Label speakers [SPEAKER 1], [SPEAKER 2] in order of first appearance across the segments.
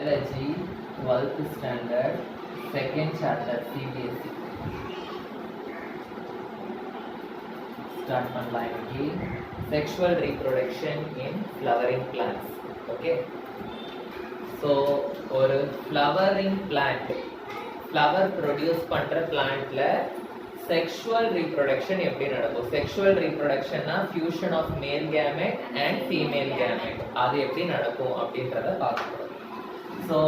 [SPEAKER 1] Biology 12th standard second chapter CBSE. Start பண்ணலாம் இன்னைக்கு sexual reproduction in flowering plants. Okay, so ஒரு flowering plant flower produce பண்ற plantல sexual reproduction எப்படி நடக்கும்? sexual reproduction னா fusion of male gamete and female gamete. அது எப்படி நடக்கும் அப்படின்றத பார்க்கலாம். ஸோ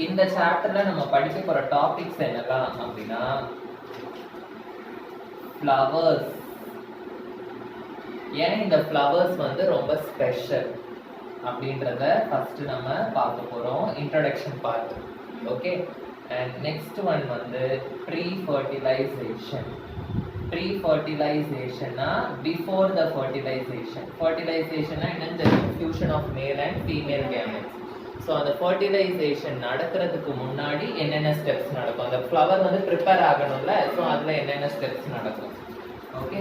[SPEAKER 1] இந்த சாப்டர்ல நம்ம படிக்க போற டாபிக்ஸ் என்னலாம் அப்படின்னா ஃப்ளவர்ஸ். ஏன் இந்த ஃப்ளவர்ஸ் வந்து ரொம்ப ஸ்பெஷல் அப்படின்றத ஃபர்ஸ்ட் நம்ம பார்க்க போறோம். Introduction part. Okay, and next one வந்து ப்ரீ ஃபர்டிலைசேஷன். ப்ரீ ஃபர்டிலைசேஷன்னா பிஃபோர் த ஃபர்டிலைசேஷன். ஃபர்டிலைசேஷன்னா என்னன்னு தெரியும்? Fusion of male and female gametes. So அந்த ஃபர்டிலைசேஷன் நடக்கிறதுக்கு முன்னாடி என்னென்ன ஸ்டெப்ஸ் நடக்கும்? அந்த ஃப்ளவர் வந்து ப்ரிப்பேர் ஆகணும்ல, ஸோ அதில் என்னென்ன ஸ்டெப்ஸ் நடக்கும்? Okay,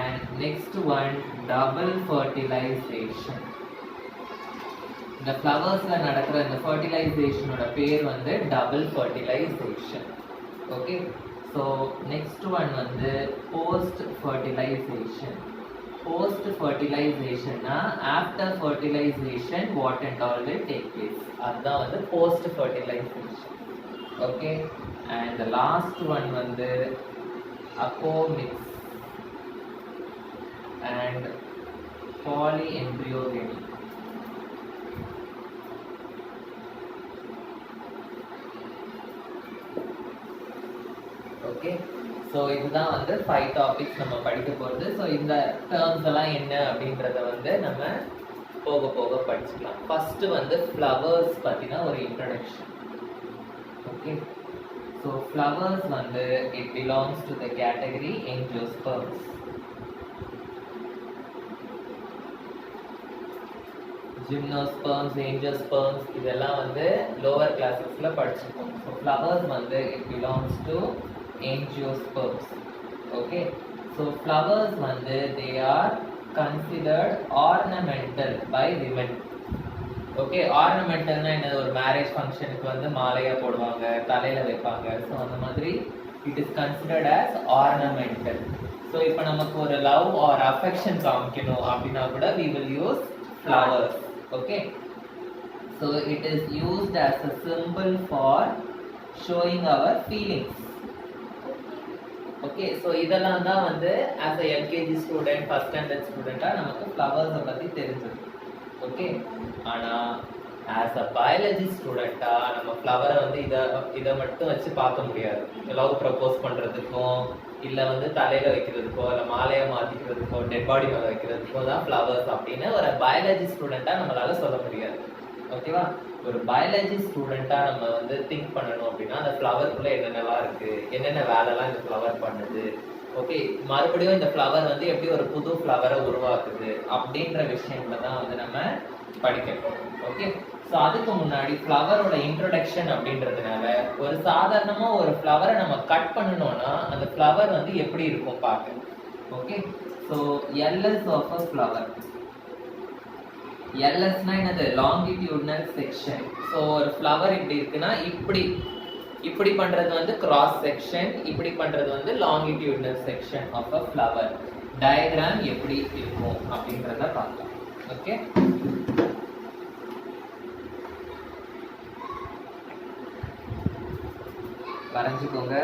[SPEAKER 1] and next one double fertilization. இந்த ஃப்ளவர்ஸில் நடக்கிற இந்த ஃபர்டிலைசேஷனோட பேர் வந்து double fertilization. Okay, so next one வந்து post fertilization. Post fertilization na after fertilization what and all will take place, adha vandu post fertilization. Okay, and the last one vandu apomix and polyembryogamy. Okay, so இதுதான் வந்து 5 topics நம்ம படிக்க போகிறது. So இந்த terms எல்லாம் என்ன அப்படின்றத வந்து நம்ம போக போக படிச்சுக்கலாம். ஃபர்ஸ்ட் வந்து ஃப்ளவர்ஸ் பற்றின ஒரு இன்ட்ரடக்ஷன். ஓகே, ஸோ ஃப்ளவர்ஸ் வந்து it belongs to the category angiosperms. Gymnosperms, angiosperms இதெல்லாம் வந்து லோவர் கிளாஸஸ்ல படிச்சிருக்கோம். ஸோ ஃப்ளவர்ஸ் வந்து it belongs to angiosperms. Okay, so flowers வந்து they are considered ornamental by women. Okay, ornamental னா என்ன? ஒரு மேரேஜ் ஃபங்க்ஷனுக்கு வந்து மாலையா போடுவாங்க, தலையில வைப்பாங்க. ஸோ அந்த மாதிரி it is considered as ornamental. So இப்போ நமக்கு ஒரு லவ் ஆர் அஃபெக்ஷன் காமிக்கணும் அப்படின்னா கூட we will use flowers. Okay, so it is used as a symbol for showing our feelings. Okay, so இதெல்லாம் தான் வந்து as a LKG student, first standard ஸ்டூடெண்ட்டாக நமக்கு ஃப்ளவர்ஸை பற்றி தெரிஞ்சது. ஓகே, ஆனால் ஆஸ் அ பயாலஜி ஸ்டூடெண்ட்டாக நம்ம ஃப்ளவரை வந்து இதை மட்டும் வச்சு பார்க்க முடியாது. லவ் ப்ரப்போஸ் பண்ணுறதுக்கும் இல்லை வந்து தலையில் வைக்கிறதுக்கோ இல்லை மாலையை மாற்றிக்கிறதுக்கோ டெட் பாடி மேலே வைக்கிறதுக்கோ தான் ஃப்ளவர்ஸ் அப்படின்னு ஒரு பயாலஜி ஸ்டூடெண்ட்டாக நம்மளால் சொல்ல முடியாது. ஓகேவா? ஒரு பயாலஜி ஸ்டூடெண்ட்டாக நம்ம வந்து திங்க் பண்ணணும் அப்படின்னா அந்த ஃப்ளவருக்குள்ளே என்னென்னலாம் இருக்குது, என்னென்ன வேலைலாம் இந்த ஃப்ளவர் பண்ணுது, ஓகே, மறுபடியும் இந்த ஃப்ளவர் வந்து எப்படி ஒரு புது ஃப்ளவரை உருவாக்குது அப்படின்ற விஷயங்களை தான் வந்து நம்ம படிக்கணும். ஓகே, ஸோ அதுக்கு முன்னாடி ஃப்ளவரோட இன்ட்ரொடக்ஷன் அப்படின்றதுனால ஒரு சாதாரணமாக ஒரு ஃப்ளவரை நம்ம கட் பண்ணணும்னா அந்த ஃப்ளவர் வந்து எப்படி இருக்கும் பார்க்க. Okay, so LS of a flower. எல்எஸ்னா என்னது? Longitudinal section. ஸோ ஒரு ஃப்ளவர் இப்படி இருக்குன்னா இப்படி பண்றது வந்து கிராஸ் செக்ஷன், இப்படி பண்றது வந்து longitudinal section of a flower. Diagram எப்படி இருக்கும் அப்படின்றத பார்க்கலாம். ஓகே, வரைஞ்சுக்கோங்க.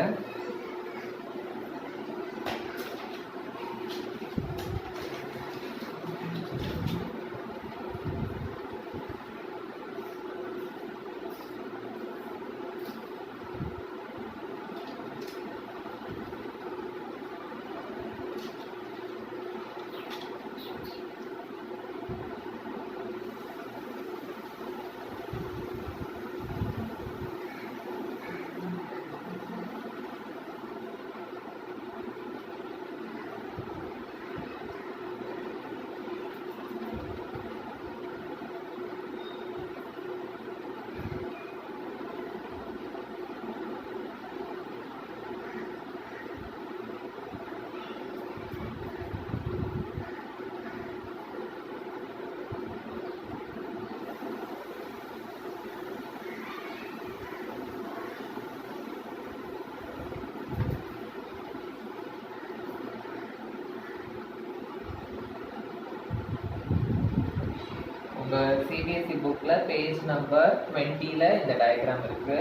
[SPEAKER 1] சிபிஎஸ்சி புக்கில் பேஜ் நம்பர் 20ல் இந்த டயக்ராம் இருக்குது.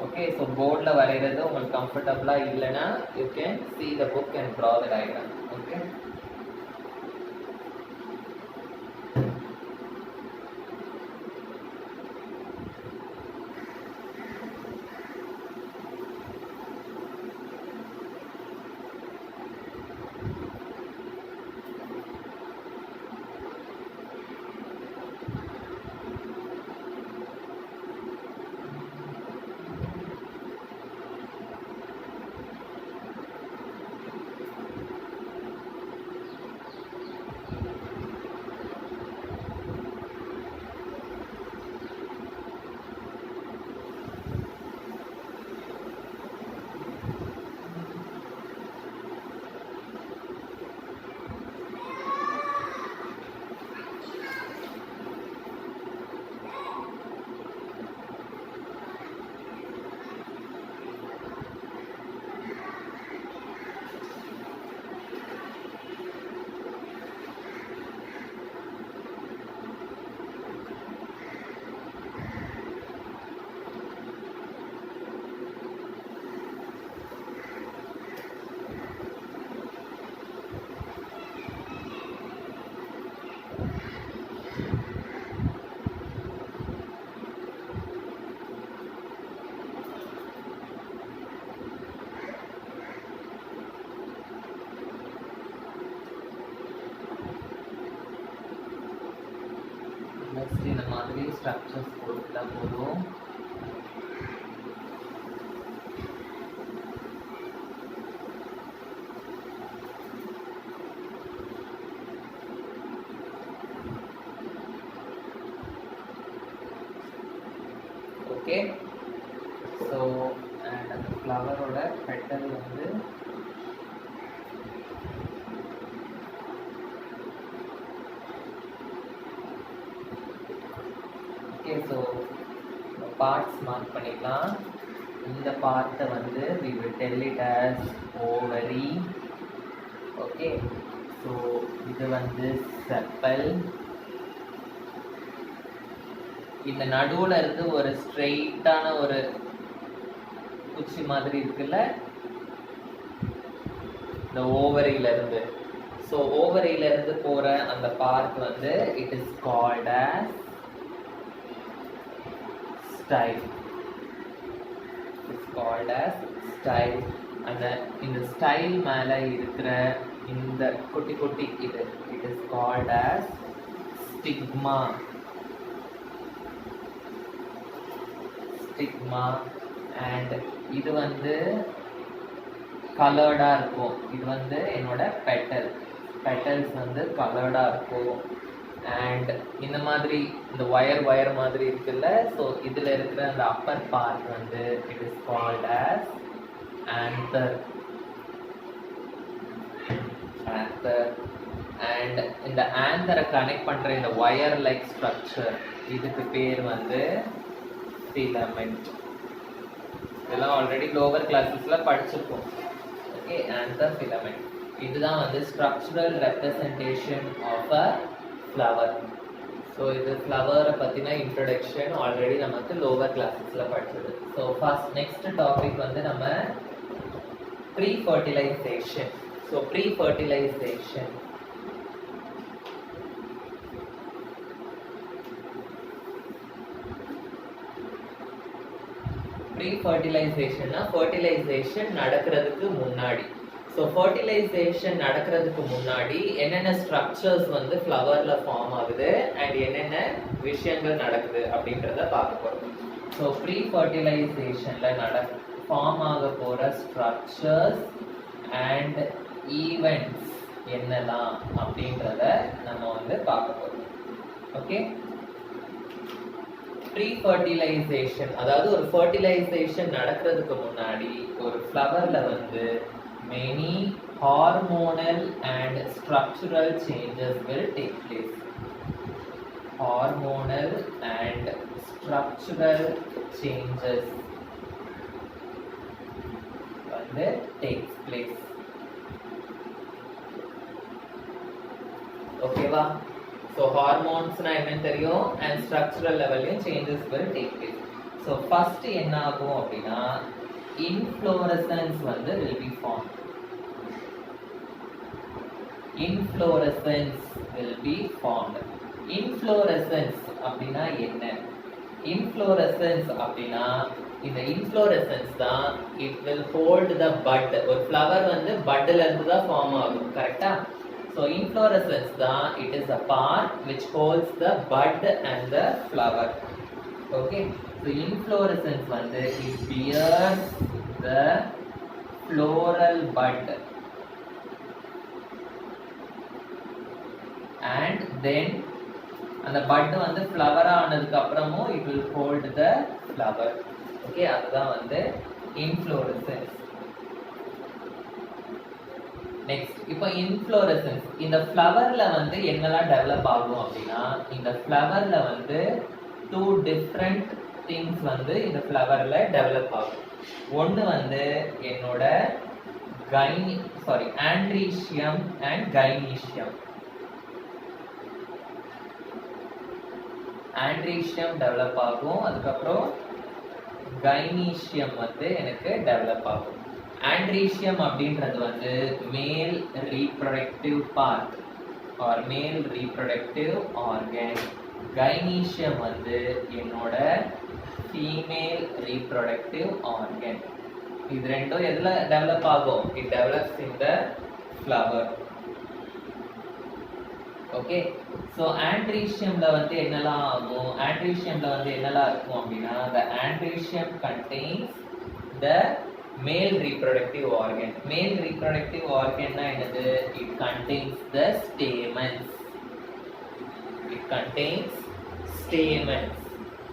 [SPEAKER 1] ஓகே, ஸோ போர்டில் வரைகிறது உங்களுக்கு கம்ஃபர்டபுளாக இல்லைன்னா you can see the book and draw the diagram. Okay, next இந்த மாதிரி ஸ்ட்ரக்சர்ஸ் போட்டுட்டா போதும். ஓகே, ஸோ அண்ட் அந்த ஃப்ளவரோட பெட்டல் வந்து ஓகே, ஸோ பார்ட்ஸ் மார்க் பண்ணிக்கலாம். இந்த பார்ட்டை வந்து we will tell it as ovary. Okay, so இது வந்து செப்பல். இந்த நடுவில் இருந்து ஒரு ஸ்ட்ரெயிட்டான ஒரு குச்சி மாதிரி இருக்குல்ல இந்த ஓவரியிலிருந்து, ஸோ ஓவரியிலிருந்து போகிற அந்த பார்ட் வந்து it is called as style. It's called as style. அந்த இந்த ஸ்டைல் மேலே இருக்கிற இந்த குட்டி குட்டி இது it is called as stigma. Stigma. And இது வந்து கலர்டாக இருக்கும். இது வந்து என்னோட பெட்டல்ஸ் வந்து கலர்டாக இருக்கும். அண்ட் இந்த மாதிரி இந்த ஒயர் மாதிரி இருக்குல்ல, ஸோ இதில் இருக்கிற அந்த அப்பர் பார்ட் வந்து it is called as anther. And இந்த ஆந்தரை கனெக்ட் பண்ணுற இந்த ஒயர் லைக் ஸ்ட்ரக்சர் இதுக்கு பேர் வந்து filament. இதெல்லாம் ஆல்ரெடி லோவர் கிளாஸஸில் படிச்சிருக்கோம். Okay, anther filament. இதுதான் வந்து structural representation of a flower. So இது ஃப்ளவரை பற்றின இன்ட்ரடக்ஷன் ஆல்ரெடி நமக்கு லோவர் கிளாஸஸில் படிச்சது. ஸோ ஃபர்ஸ்ட் நெக்ஸ்ட் டாபிக் வந்து நம்ம pre fertilization. So pre fertilization ப்ரீ-ஃபர்டிலைசேஷன்னா ஃபர்டிலைசேஷன் நடக்கிறதுக்கு முன்னாடி. ஸோ ஃபர்டிலைசேஷன் நடக்கிறதுக்கு முன்னாடி என்னென்ன ஸ்ட்ரக்சர்ஸ் வந்து ஃப்ளவரில் ஃபார்ம் ஆகுது அண்ட் என்னென்ன விஷயங்கள் நடக்குது அப்படின்றத பார்க்க போகிறோம். ஸோ ப்ரீ-ஃபர்டிலைசேஷனில் ஃபார்ம் ஆக போகிற ஸ்ட்ரக்சர்ஸ் அண்ட் ஈவெண்ட்ஸ் என்னெல்லாம் அப்படின்றத நம்ம வந்து பார்க்க போகிறோம். ஓகே, ப்ரீ-ஃபர்டிலைசேஷன் அதாவது ஒரு ஃபர்டிலைசேஷன் நடக்கிறதுக்கு முன்னாடி ஒரு ஃப்ளவரில் வந்து many hormonal and structural changes will take place. Hormonal and structural changes வந்து takes place. ஓகேவா? ஸோ ஹார்மோன்ஸ்னா என்னன்னு தெரியும், அண்ட் ஸ்ட்ரக்சரல் லெவல்லையும் changes will take place. So first என்ன ஆகும் அப்படின்னா இன்ஃப்ளோரசன்ஸ் வந்து will be formed. Inflorescence will be formed. Inflorescence அப்படின்னா என்ன? Inflorescence அப்படின்னா இந்த inflorescence தான் it will hold the bud. ஒரு flower வந்து budல இருந்து தான் ஃபார்ம் ஆகும், கரெக்டா? So inflorescence தான் it is a part which holds the bud and the flower. Okay, so inflorescence வந்து it bears the floral bud. And then அந்த பட் வந்து ஃப்ளவர் ஆனதுக்கு அப்புறமும் it will hold the flower. Okay, அதுதான் வந்து inflorescence. Next, இப்போ inflorescence இந்த ஃப்ளவர்ல வந்து என்னெல்லாம் டெவலப் ஆகும் அப்படின்னா இந்த ஃப்ளவர்ல வந்து 2 டிஃப்ரெண்ட் திங்ஸ் வந்து இந்த ஃப்ளவர்ல டெவலப் ஆகும். ஒன்று வந்து என்னோட ஆண்ட்ரீஷியம் அண்ட் கைனீஷியம். ஆண்ட்ரீஷியம் டெவலப் ஆகும், அதுக்கப்புறம் கைனீஷியம் வந்து எனக்கு டெவலப் ஆகும். ஆண்ட்ரீஷியம் அப்படின்றது வந்து male reproductive part or male reproductive organ. Gynoecium வந்து என்னோட ஃபீமேல் ரீப்ரொடக்டிவ் ஆர்கன். இது ரெண்டும் எதுல டெவலப் ஆகும்? It develops in the flower. Okay, so ஆண்ட்ரீஷியம்ல வந்து என்னெல்லாம் ஆகும்? ஆண்ட்ரீஷியம்ல வந்து என்னெல்லாம் இருக்கும் அப்படின்னா the andrecium contains the male reproductive organ. Male reproductive organ னா என்னது? It contains the stamens. It contains stamens.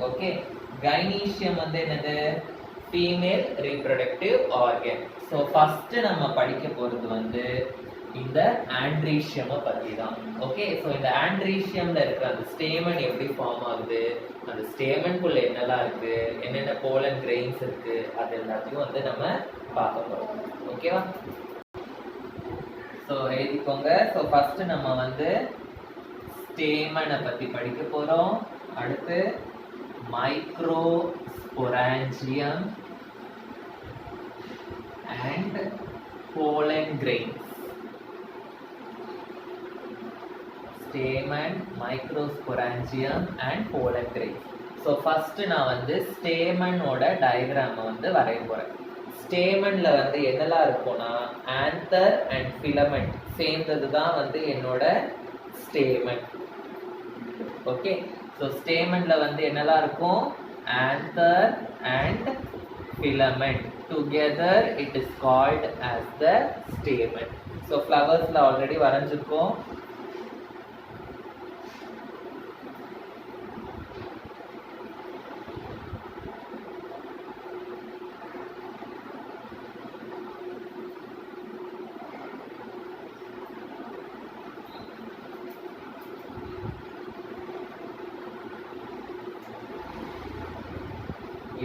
[SPEAKER 1] Okay, கைனீஷியம் வந்து என்னது? Female reproductive organ. So first நம்ம படிக்க போறது வந்து இந்த ஆண்ட்ரீஷியமை பத்தி தான். ஓகே, ஸோ இந்த ஆண்ட்ரீஷியம்ல இருக்கிற அந்த ஸ்டேமன் எப்படி ஃபார்ம் ஆகுது, அந்த ஸ்டேமனுக்குள்ள என்னெல்லாம் இருக்கு, என்னென்ன போலன் கிரெயின்ஸ் இருக்கு, அது எல்லாத்தையும் வந்து நம்ம பார்க்க போறோம். ஓகேவா? ஸோ எழுதிக்கோங்க. ஸோ ஃபர்ஸ்ட் நம்ம வந்து ஸ்டேமனை பத்தி படிக்க போறோம். அடுத்து microsporangium and pollen grains. Stamen, microsporangium and pollen grains. So first நான் வந்து stamen ஓட டயகிராம் வந்து வரைய போறேன். ஸ்டேமன்ல வந்து என்னெல்லாம் இருக்கும்னா anther and filament சேர்ந்தது தான் வந்து என்னோட ஸ்டேமன். ஓகே, ஸோ ஸ்டேமன்ல வந்து என்னெல்லாம் இருக்கும்? anther and filament together it is called as the stamen. So ஃப்ளவர்ஸ்ல ஆல்ரெடி வரைஞ்சிருக்கோம்.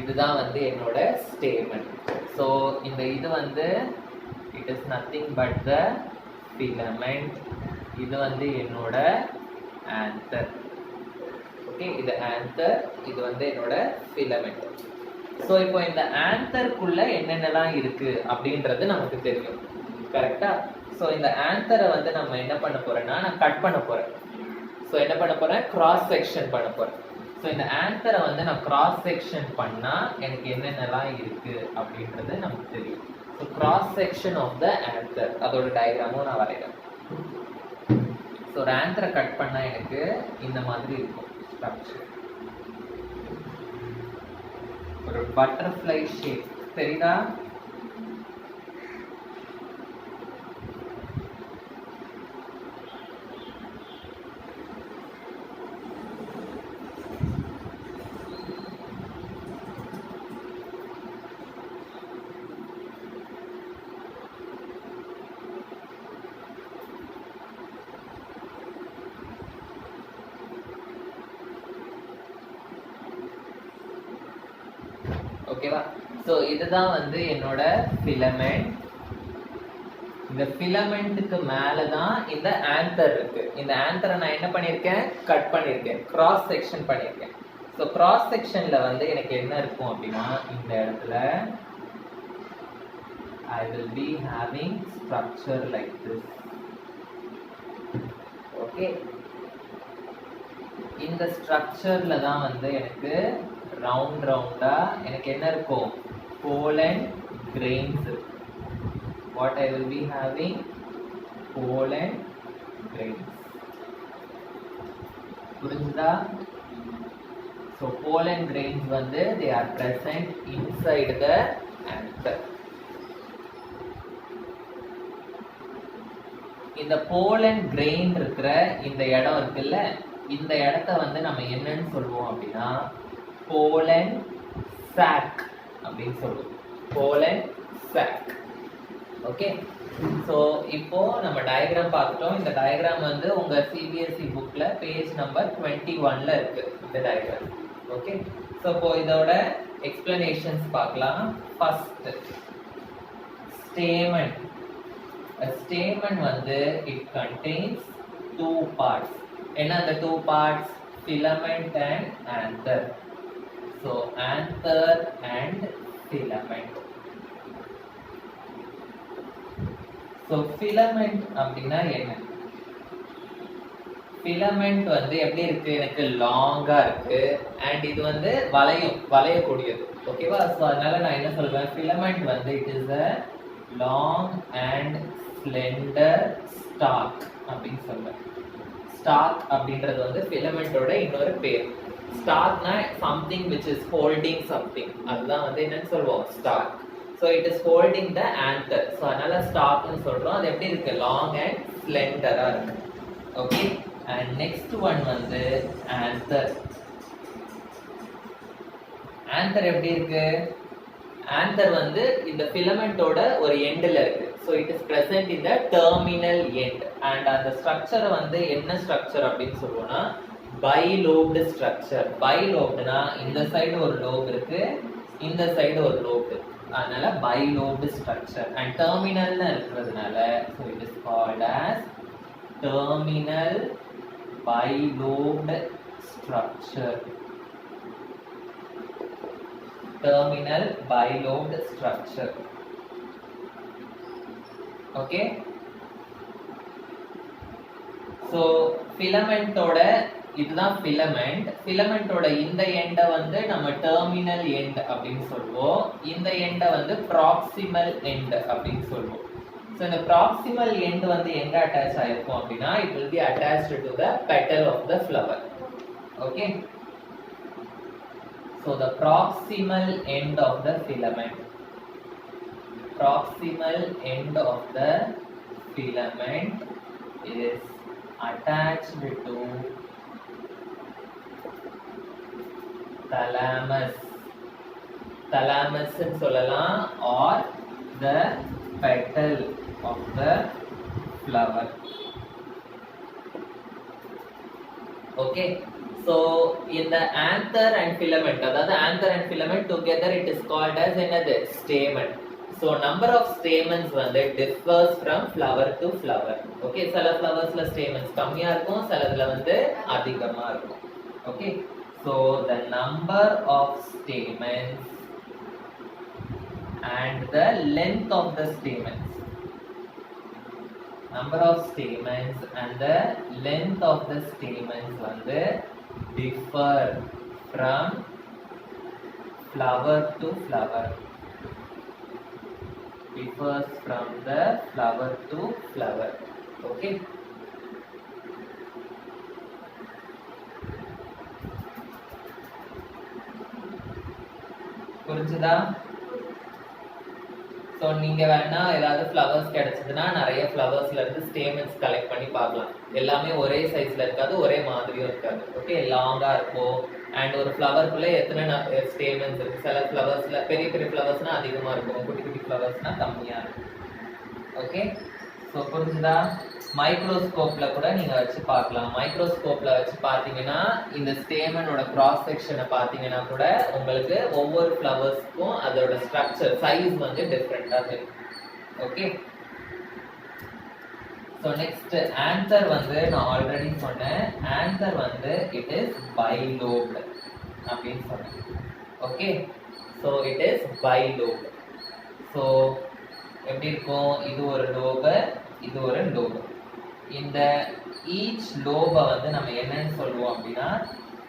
[SPEAKER 1] இதுதான் வந்து என்னோட ஸ்டேமன். ஸோ இந்த இது வந்து it is nothing but the filament. இது வந்து என்னோட ஆந்தர். ஓகே, இது ஆந்தர், இது வந்து என்னோட ஃபிலமெண்ட். ஸோ இப்போ இந்த ஆந்தருக்குள்ள என்னென்னலாம் இருக்கு அப்படின்றது நமக்கு தெரியும், கரெக்டா? ஸோ இந்த ஆந்தரை வந்து நம்ம என்ன பண்ண போறோம்னா நான் கட் பண்ண போறேன். ஸோ என்ன பண்ண போறேன்? கிராஸ் செக்ஷன் பண்ண போறேன். ஸோ இந்த ஆந்தரை வந்து நான் கிராஸ் செக்ஷன் பண்ணா எனக்கு என்னென்னலாம் இருக்கு அப்படின்றது நமக்கு தெரியும். So cross section of the anther, அதோட டயக்ராமும் நான் வரைகிறேன். ஸோ ஒரு ஆந்தரை கட் பண்ணா எனக்கு இந்த மாதிரி இருக்கும் ஸ்ட்ரக்சர். ஒரு பட்டர்ஃப்ளை ஷேப் தெரியுதா? ஓகேவா? ஸோ இதுதான் வந்து என்னோட ஃபிலமெண்ட். இந்த ஃபிலமெண்ட்டுக்கு மேல தான் இந்த ஆந்தர் இருக்கு. இந்த ஆந்தரை நான் என்ன பண்ணியிருக்கேன், கட் பண்ணியிருக்கேன், கிராஸ் செக்ஷன் பண்ணியிருக்கேன். ஸோ கிராஸ் செக்ஷன்ல வந்து எனக்கு என்ன இருக்கும் அப்படின்னா, இந்த இடத்துல I will be having structure like this. Okay, இந்த ஸ்ட்ரக்சர்ல தான் வந்து எனக்கு ரவுண்ட் ரவுண்டா எனக்கு என்ன இருக்கும், pollen grains. What I will be having, pollen grains. புரிஞ்சுதா? So pollen grains வந்து they are present inside the anther. இந்த pollen grain இருக்கிற இந்த இடம் இருக்குல்ல, இந்த இடத்த வந்து நம்ம என்னன்னு சொல்லுவோம் அப்படின்னா pollen sac அப்படின்னு சொல்லுவோம். pollen sac. ஓகே, ஸோ இப்போ நம்ம டயக்ராம் பார்த்துட்டோம். இந்த டயக்ராம் வந்து உங்க சிபிஎஸ்இ புக்ல பேஜ் நம்பர் 21ல இருக்கு இந்த டயக்ராம். ஓகே, ஸோ இப்போ இதோட எக்ஸ்பிளனேஷன்ஸ் பார்க்கலாம். First, stamen. ஸ்டேமன் வந்து இட் கண்டெய்ன்ஸ் 2 parts. என்ன அந்த 2 parts? filament and anther. So anther and filament. So filament அப்படின்னா என்ன? filament வந்து எப்படி இருக்கு, எனக்கு லாங்கா இருக்கு அண்ட் இது வந்து வளையக்கூடியது. ஓகேவா? ஸோ அதனால நான் என்ன சொல்வேன், filament வந்து it is a long and slender stalk அப்படின்னு சொல்வேன். ஸ்டாக் அப்படின்றது வந்து ஃபிலமெண்டோட இன்னொரு பேர். ஸ்டாக்னா something which is holding something, அதுதான் வந்து என்னன்னு சொல்லுவோம், stalk. So it is holding the anther. So அதனால ஸ்டாக்னு சொல்றோம். அது எப்படி இருக்கு, லாங் அண்ட் ஸ்லெண்டரா இருக்கு. ஓகே, அண்ட் நெக்ஸ்ட் ஒன் வந்து ஆந்தர். ஆந்தர் எப்படி இருக்கு, ஆந்தர் வந்து இந்த ஃபிலமெண்டோட ஒரு எண்ட்ல இருக்கு. So it is present in the terminal end. And அந்த ஸ்ட்ரக்சரை வந்து என்ன ஸ்ட்ரக்சர் அப்படின்னு சொல்லுவோம்னா பைலோப்டு ஸ்ட்ரக்சர். பைலோப்டுனா இந்த சைடு ஒரு லோப் இருக்கு, இந்த சைடு ஒரு லோப் இருக்கு, அதனால பைலோப்டு ஸ்ட்ரக்சர். அண்ட் டெர்மினல்னு இருக்கிறதுனால so it is called as terminal bilobed structure. terminal bilobed structure. Okay, so filament ஓட இதுதான் filament. filament ஓட இந்த எண்டை வந்து நம்ம terminal end அப்படின்னு சொல்லுவோம், இந்த எண்டை வந்து proximal end அப்படின்னு சொல்லுவோம். So இந்த proximal end வந்து எங்க அட்டாச் ஆயிருக்கும் அப்படின்னா it will be attached to the petal of the flower. Okay, so the proximal end of the filament, proximal end of the filament is attached to thalamus. thalamus ன்னு சொல்லலாம், or the petal of the flower. Okay, so in the anther and filament, அதாவது anther and filament together it is called as another stamen. So number of stamens வந்து differs from flower to flower. Okay, சில flowersல stamens கம்மியா இருக்கும், சிலதுல வந்து அதிகமா இருக்கும். Okay, so the number of stamens and the length of the stamens, number of stamens and the length of the stamens வந்து differ from flower to flower, differs from the flower to flower. Okay, புரிஞ்சுதா? So நீங்க வேணா ஏதாவது flowers கிடைச்சதுன்னா நிறைய ஃப்ளவர்ஸ்ல இருந்து stamens collect பண்ணி பார்க்கலாம். எல்லாமே ஒரே சைஸ்ல இருக்காது, ஒரே மாதிரியும் இருக்காது. ஓகே, லாங்கா இருக்கும். அண்ட் ஒரு ஃப்ளவருக்குள்ள எத்தனை ஸ்டேமன்ஸ் இருக்கு, சில ஃப்ளவர்ஸ்ல பெரிய பெரிய ஃப்ளவர்ஸ்னா அதிகமா இருக்கும், குட்டி குட்டி ஃப்ளவர்ஸ்னா கம்மியா இருக்கும். ஓகே, ஸோ புரிஞ்சுதா? மைக்ரோஸ்கோப்ல கூட நீங்க வச்சு பார்க்கலாம். மைக்ரோஸ்கோப்ல வச்சு பார்த்தீங்கன்னா இந்த ஸ்டேமனோட கிராஸ் செக்ஷனை பார்த்தீங்கன்னா கூட உங்களுக்கு ஒவ்வொரு ஃப்ளவர்ஸ்க்கும் அதோட ஸ்ட்ரக்சர் சைஸ் வந்து டிஃப்ரெண்டா தெரியும். ஓகே, ஸோ நெக்ஸ்ட் ஆன்சர் வந்து நான் ஆல்ரெடி சொன்னேன். ஆன்சர் வந்து இட் இஸ் பைலோப்டு அப்படின்னு சொன்னேன். Okay, so it is bilobed. So எப்படி இருக்கும்? இது ஒரு லோபு, இது ஒரு லோபு. இந்த ஈச் லோபை வந்து நம்ம என்னன்னு சொல்லுவோம் அப்படின்னா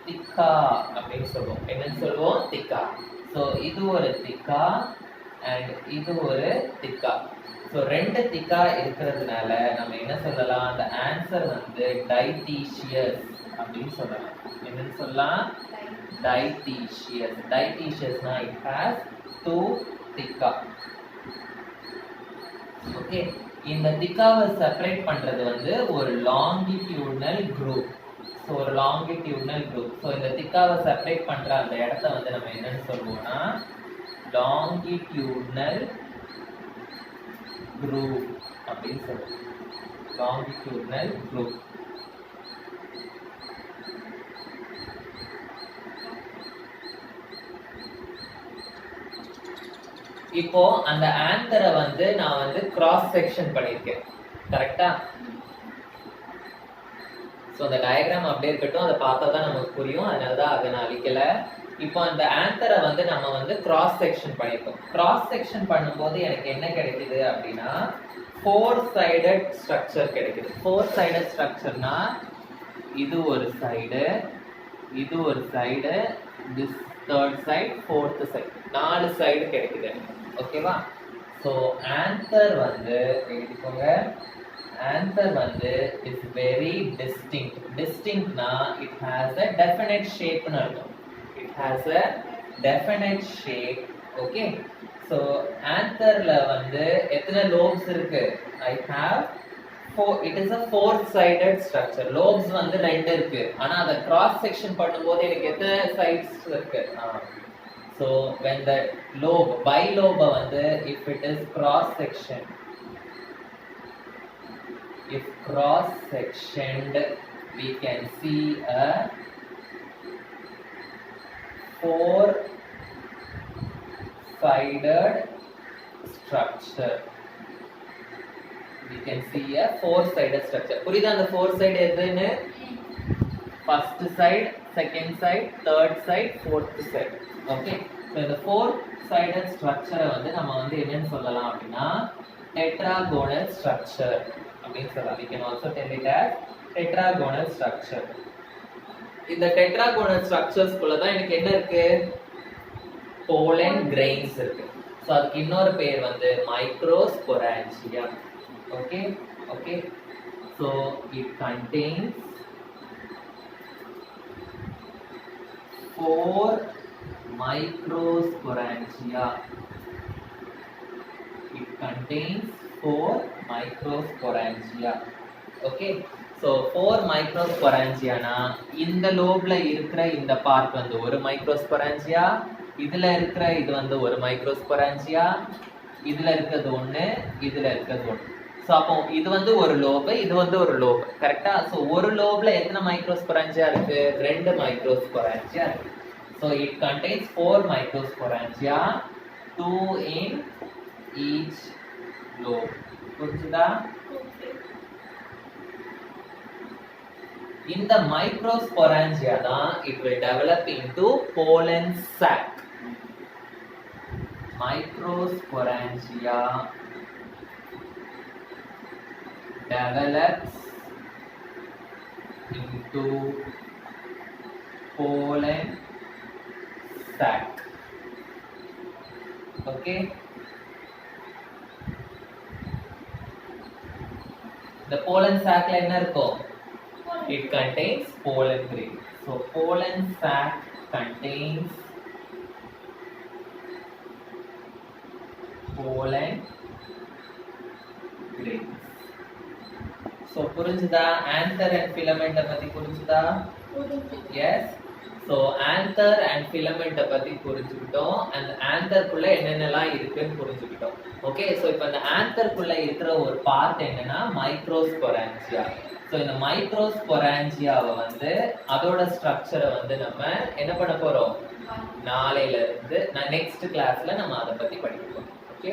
[SPEAKER 1] திக்கா அப்படின்னு சொல்லுவோம். என்னன்னு சொல்லுவோம்? திக்கா. ஸோ இது ஒரு திக்கா அண்ட் இது ஒரு திக்கா. ஸோ ரெண்டு திக்கா இருக்கிறதுனால நம்ம என்ன சொல்லலாம்? அந்த ஆன்சர் வந்து டைட்டீஷியஸ் அப்படின்னு சொல்லலாம். என்னன்னு சொல்லலாம்? டைட்டீஷியஸ். டைட்டீஷியஸ்னா இட் ஹேஸ் டூ திக்கா. ஓகே, இந்த திக்காவை செப்பரேட் பண்றது வந்து ஒரு லாங்கிடியூடனல் குரூப். ஸோ ஒரு லாங்கிடியூடனல் குரூப். ஸோ இந்த திக்காவை செப்பரேட் பண்ற அந்த இடத்த வந்து நம்ம என்னன்னு சொல்லுவோம்னா லாங்கிடியூடனல் குரூப் அப்படின்னு சொல்லுவோம். Longitudinal group. இப்போ அந்த ஆன்சரை வந்து நான் வந்து கிராஸ் செக்ஷன் பண்ணிருக்கேன். கரெக்டா? ஸோ அந்த டயக்ராம் அப்படியே இருக்கட்டும், அதை பார்த்தா தான் நமக்கு புரியும். அதனால தான் அதை நான் அழிக்கல. இப்போ அந்த ஆன்சரை வந்து நம்ம வந்து கிராஸ் செக்ஷன் பண்ணியிருக்கோம். கிராஸ் செக்ஷன் பண்ணும்போது எனக்கு என்ன கிடைக்குது அப்படின்னா 4 சைடட் ஸ்ட்ரக்சர் கிடைக்குது. 4 சைடட் ஸ்ட்ரக்சர்னா இது ஒரு சைடு, இது ஒரு side, this third side, fourth side, 4 side கிடைக்குது. ஓகேவா? ஸோ ஆன்சர் வந்து எழுதிக்கோங்க. ஆன்சர் வந்து இஸ் வெரி டிஸ்டிங்க்ட். டிஸ்டிங்க்ட்னா இட் ஹேஸ் அ டெஃபினட் ஷேப்னு அர்த்தம். It has a definite shape. Okay, so ஆன்சர்ல வந்து எத்தனை லோப்ஸ் இருக்கு? I have 4. It is a 4-sided structure. Lobes வந்து 2 இருக்கு. ஆனா அத கிராஸ் செக்ஷன் பண்ணும்போது எனக்கு எத்தனை சைட்ஸ் இருக்கு? So when the lobe, bilobe வந்து if it is cross section, if cross sectioned, we can see a 4-sided structure. We can see a 4-sided structure. புரியுதா அந்த 4 side எதுன்னு? First side, second side, third side, fourth side. Okay, so இந்த 4-sided ஸ்ட்ரக்சரை வந்து நம்ம வந்து என்னன்னு சொல்லலாம் அப்படின்னா டெட்ராகோனல் ஸ்ட்ரக்சர் அப்படின்னு சொல்லலாம். We can also tell it as tetragonal structure. இந்த டெட்ராகோனல் ஸ்ட்ரக்சர்ஸ்குள்ள தான் எனக்கு என்ன இருக்கு? pollen grains இருக்கு. ஸோ அதுக்கு இன்னொரு பேர் வந்து microsporangia. Okay, okay, so it contains 4 microsporangia. It contains 4 microsporangia. Okay, so 4 microsporangia na இந்த லோப்ல இருக்கிற இந்த பார்ட் வந்து ஒரு மைக்ரோஸ்பொரான்ஜியா, இதுல இருக்கிற இது வந்து ஒரு மைக்ரோஸ்பொரான்ஜியா, இதுல இருக்கிறது ஒண்ணு, இதுல இருக்கிறது ஒண்ணு. ஸோ அப்போ இது வந்து ஒரு லோபு, இது வந்து ஒரு லோபு. கரெக்டா? ஸோ ஒரு லோப்ல எத்தனை மைக்ரோஸ்பொரான்ஜியா இருக்கு? 2 மைக்ரோஸ்பொரான்ஜியா இருக்கு. So it contains 4 microsporangia, 2 in each lobe. புரிஞ்சுதா? இந்த மைக்ரோஸ்பொரான்ஜியா தான் it will develop into pollen sac. Microsporangia develops into pollen sac. Okay, the pollen sac la enna irukum? It contains pollen grains. So pollen sac contains pollen grains. So புரிஞ்சுதா? anther and filament பத்தி புரிஞ்சுதா? Yes. So anther and ஃபிலமெண்ட்டை பற்றி புரிஞ்சுக்கிட்டோம். அந்த ஆன்தர்க்குள்ளே என்னென்னலாம் இருக்குன்னு புரிஞ்சுக்கிட்டோம். Okay, so இப்போ அந்த ஆன்தர்க்குள்ளே இருக்கிற ஒரு பார்ட் என்னன்னா மைக்ரோஸ்பொரான்ஜியா. ஸோ இந்த மைக்ரோஸ்பொரான்ஜியாவை வந்து அதோட ஸ்ட்ரக்சரை வந்து நம்ம என்ன பண்ண போகிறோம்? நாளையில இருந்து நெக்ஸ்ட் கிளாஸில் நம்ம அதை பற்றி படிக்க போகிறோம். ஓகே.